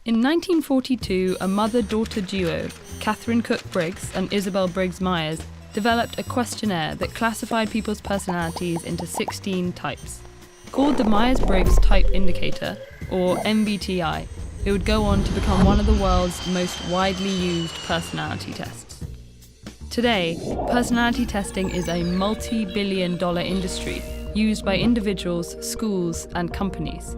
In 1942, a mother-daughter duo, Katharine Cook Briggs and Isabel Briggs Myers, developed a questionnaire that classified people's personalities into 16 types. Called the Myers-Briggs Type Indicator, or MBTI, it would go on to become one of the world's most widely used personality tests. Today, personality testing is a multi-billion-dollar industry used by individuals, schools, and companies.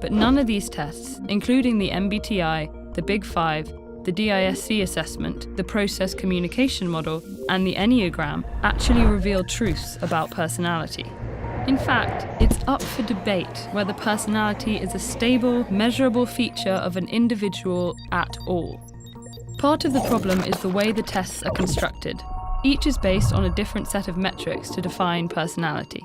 But none of these tests, including the MBTI, the Big Five, the DISC assessment, the Process Communication Model, and the Enneagram, actually reveal truths about personality. In fact, it's up for debate whether personality is a stable, measurable feature of an individual at all. Part of the problem is the way the tests are constructed. Each is based on a different set of metrics to define personality.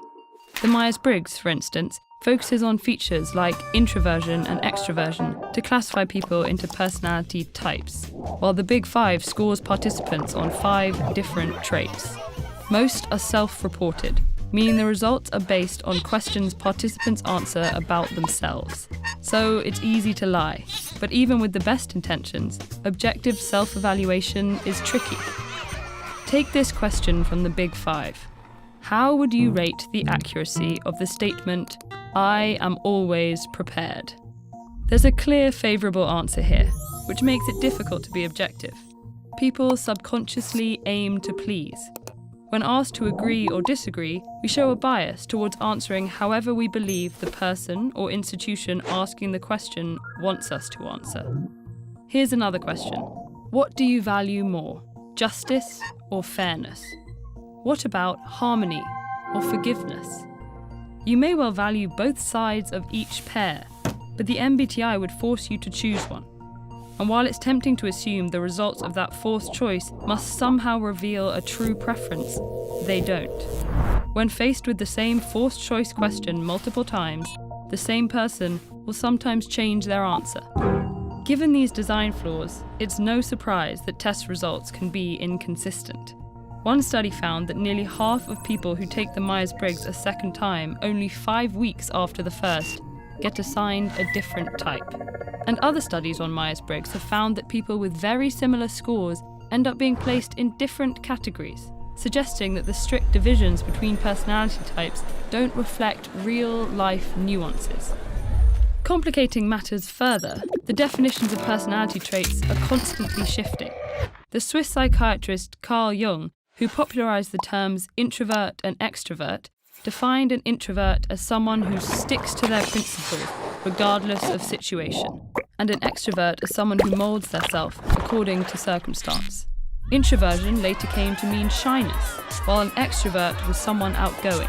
The Myers-Briggs, for instance, focuses on features like introversion and extroversion to classify people into personality types, while the Big Five scores participants on 5 different traits. Most are self-reported, meaning the results are based on questions participants answer about themselves. So it's easy to lie, but even with the best intentions, objective self-evaluation is tricky. Take this question from the Big Five. How would you rate the accuracy of the statement, "I am always prepared"? There's a clear favourable answer here, which makes it difficult to be objective. People subconsciously aim to please. When asked to agree or disagree, we show a bias towards answering however we believe the person or institution asking the question wants us to answer. Here's another question. What do you value more, justice or fairness? What about harmony or forgiveness? You may well value both sides of each pair, but the MBTI would force you to choose one. And while it's tempting to assume the results of that forced choice must somehow reveal a true preference, they don't. When faced with the same forced choice question multiple times, the same person will sometimes change their answer. Given these design flaws, it's no surprise that test results can be inconsistent. One study found that nearly half of people who take the Myers-Briggs a second time only 5 weeks after the first get assigned a different type. And other studies on Myers-Briggs have found that people with very similar scores end up being placed in different categories, suggesting that the strict divisions between personality types don't reflect real-life nuances. Complicating matters further, the definitions of personality traits are constantly shifting. The Swiss psychiatrist Carl Jung, who popularised the terms introvert and extrovert, defined an introvert as someone who sticks to their principles regardless of situation, and an extrovert as someone who moulds theirself according to circumstance. Introversion later came to mean shyness, while an extrovert was someone outgoing.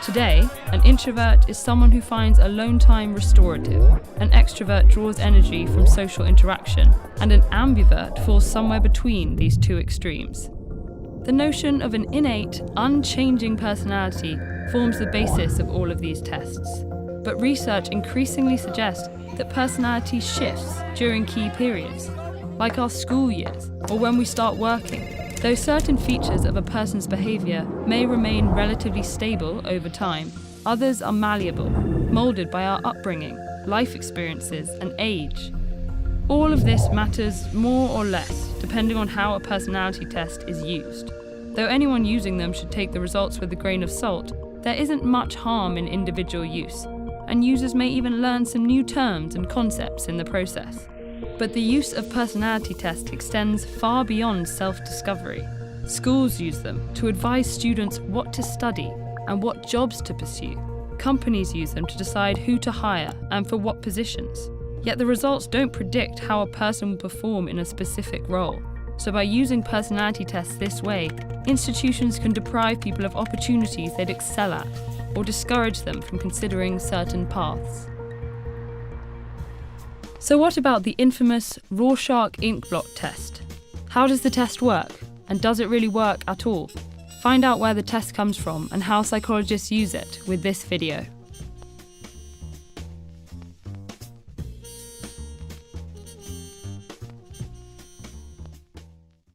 Today, an introvert is someone who finds alone time restorative, an extrovert draws energy from social interaction, and an ambivert falls somewhere between these two extremes. The notion of an innate, unchanging personality forms the basis of all of these tests, but research increasingly suggests that personality shifts during key periods, like our school years or when we start working. Though certain features of a person's behaviour may remain relatively stable over time, others are malleable, moulded by our upbringing, life experiences, and age. All of this matters more or less depending on how a personality test is used. Though anyone using them should take the results with a grain of salt, there isn't much harm in individual use, and users may even learn some new terms and concepts in the process. But the use of personality tests extends far beyond self-discovery. Schools use them to advise students what to study and what jobs to pursue. Companies use them to decide who to hire and for what positions. Yet the results don't predict how a person will perform in a specific role. So by using personality tests this way, institutions can deprive people of opportunities they'd excel at, or discourage them from considering certain paths. So what about the infamous Rorschach ink blot test? How does the test work? And does it really work at all? Find out where the test comes from and how psychologists use it with this video.